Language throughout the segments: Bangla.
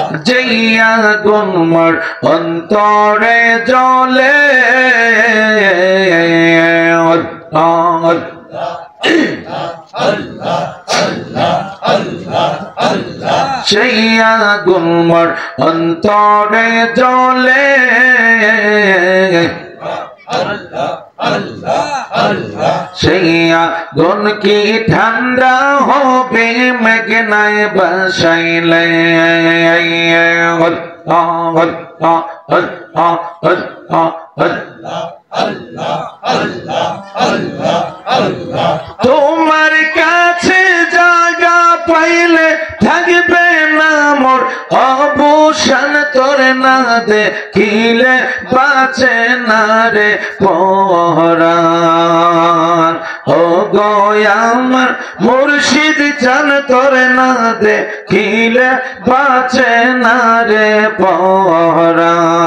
जैया गुमर अंतरे जले जैया गुमर अंतरे जले सैया गुन की ठंडा हो बे मगनाए बसाइले তোমার কাছে জায়গা পাইলে থাকবে না মোর অবসান তোর না দেখিলে বাঁচে না রে পরাণ ও গো আমার মুর্শিদ জান তোর না দেখিলে বাঁচে না রে পরাণ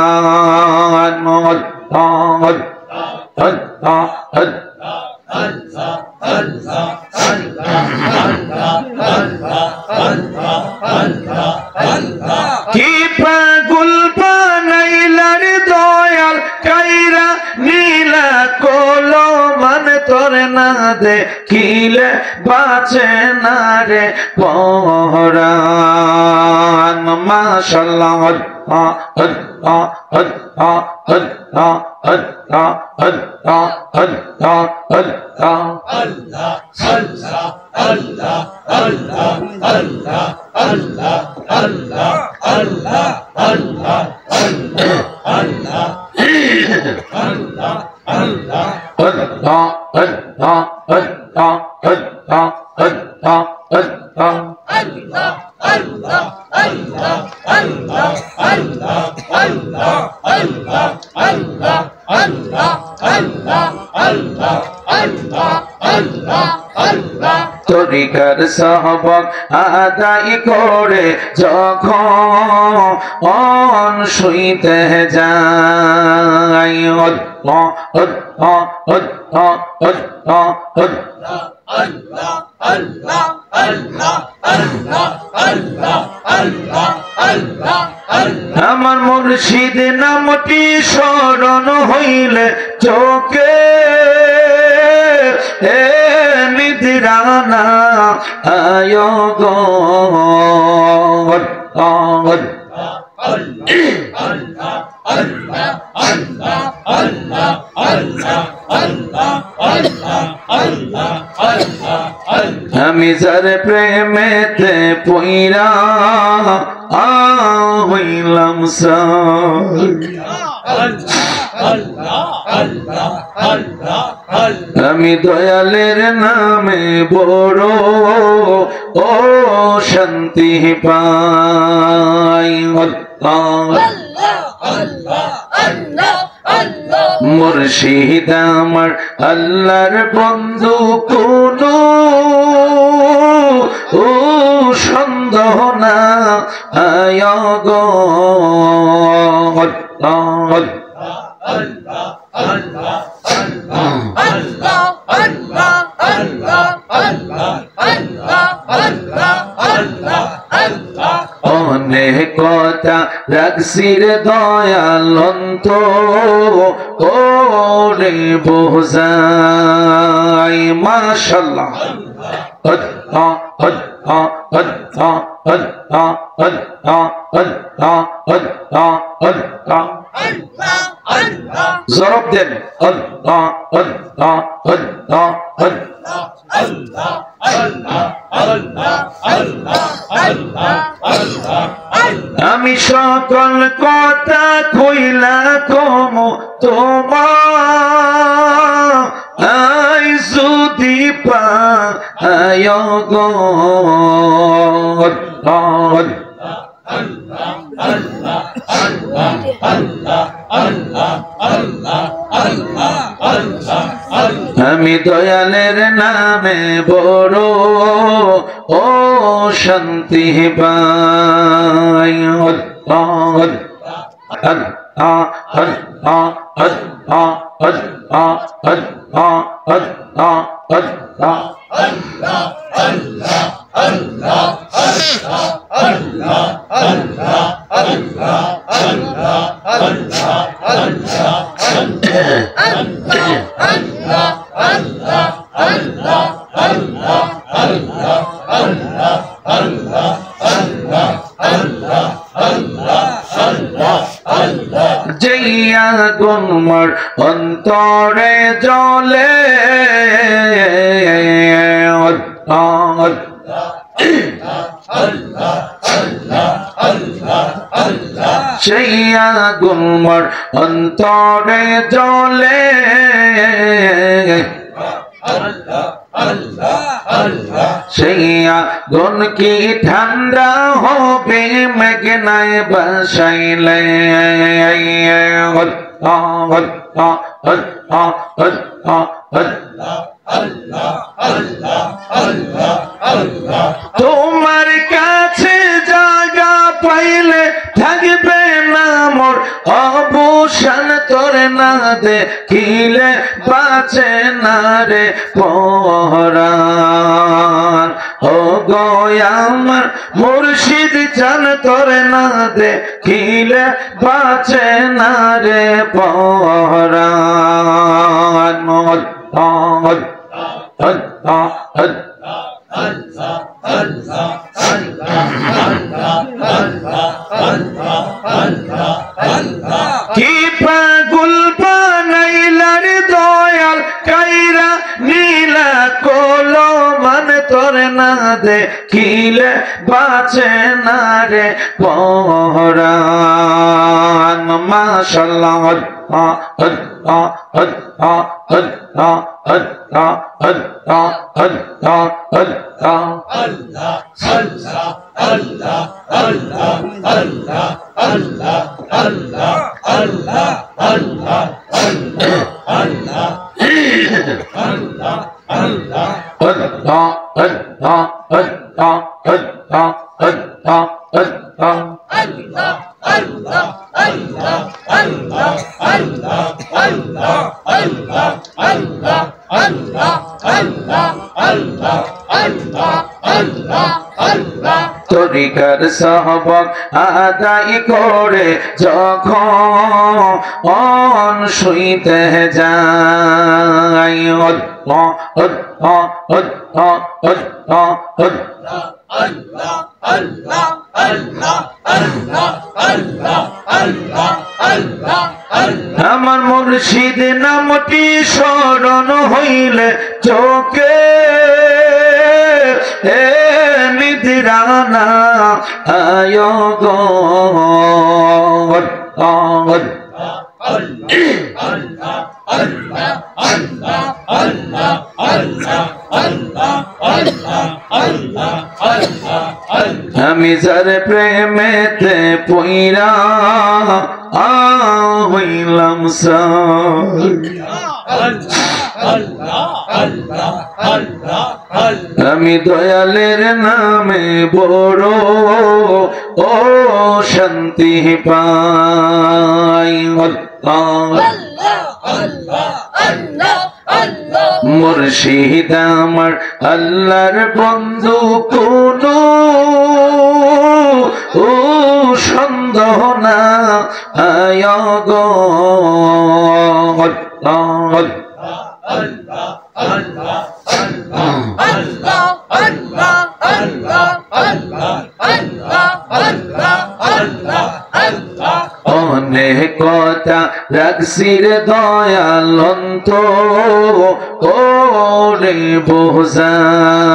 কি পাগল বানাইলার দয়াল কাইরা নীলা কোলো মান তোর না দেখিলে বাঁচে না রে পরাণ মাশাআল্লাহ তরিকার সহবত আদায় করে যখন শুইতে যাই আমার মুর্শিদ নামটি স্মরণ হইলে চোখে নিদ্রানা আয় গো আমি যার প্রেমেতে পইরা হইলাম আমি দয়ালের নামে বড় ও শান্তি পাই মুর্শিদ আমার আল্লাহর বন্ধু কোনো ও সন্দেহ না আয় গো অনেক কথা রাখছি রে দয়াল অন্তর ওরে বোঝাই মাশাআল্লাহ জরব দেন আমি সকল কথা কইলা কম তোমার যদি পায় গো আমি দয়ালের নামে বড় ও শান্তি পাই জইয়া গুনমর অন্তরে জ্বলে সেই আগুন অন্তরে জ্বলে সেই আগুন কি ঠান্ডা হবে মেঘনায় বাসাইলে তোমার কাছে জায়গা পাইলে থাকবে না মোর অবসান তোর না দেখিলে বাঁচে না রে পরাণ ও গো আমার মুর্শিদ জান তোর না দেখিলে বাঁচে না রে পরাণ মোর কি পাগল বানাইলার দয়াল কাইরা নীলা কলমান তোর না দেখিলে বাঁচে না রে পরাণ মাশাআল্লাহ তরিকার সহবত আদায় করে যখন শুইতে যাই আমার মুর্শিদ নামটি স্মরণ হইলে চোখে নিদ্রানা আয় গো আমি যার প্রেমেতে পইরা হইলাম আমি দয়ালের নামে বড় ও শান্তি পাই মুর্শিদ আমার আল্লাহর বন্ধু কোনো ও সন্দেহ না আয় গো অনেক কথা রাখছির দয়াল ওরে বোঝাই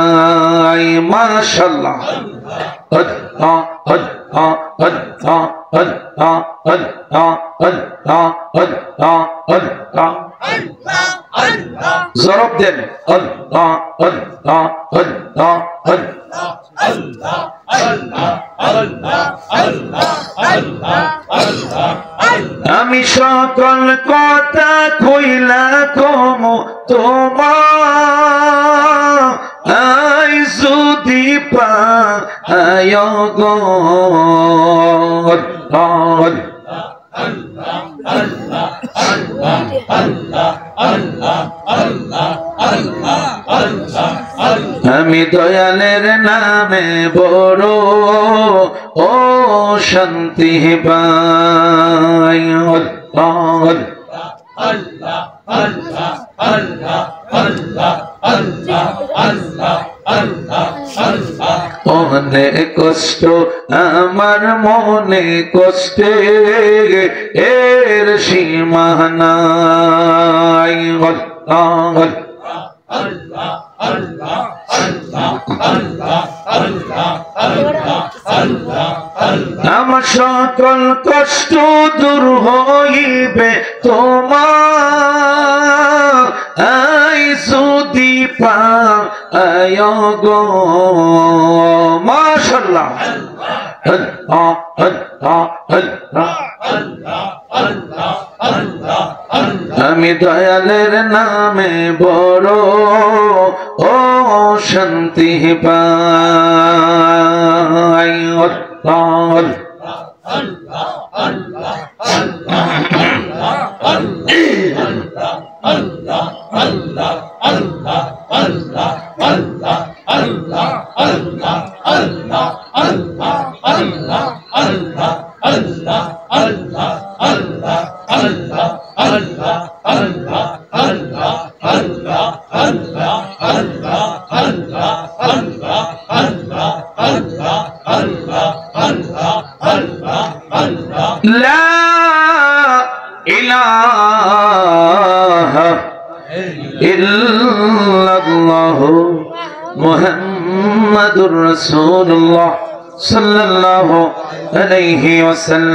মাশাআল্লাহ জরব দেন আমি সকল কথা কইলা কম তোমার যদি পায় গো আমি দয়ালের নামে বড় ও শান্তি পাই আল্লাহ আল্লাহ আল্লাহ আল্লাহ আল্লাহ আল্লাহ আল্লাহ আল্লাহ অনেক কষ্ট আমার মনে কষ্টে এর সীমা নাই আল্লাহ আল্লাহ আল্লাহ আল্লাহ আল্লাহ আল্লাহ আল্লাহ আমার সকল কষ্ট দূর হইবে তোমার আই যদি পায় গো মাশাআল্লাহ আল্লাহ আল্লাহ আল্লাহ আমি দয়ালের নামে বড় ও শান্তি পাই লা ইলাহা ইল্লাল্লাহ মুহাম্মাদুর রাসূলুল্লাহ সাল্লাল্লাহু আলাইহি ওয়াসাল্লাম।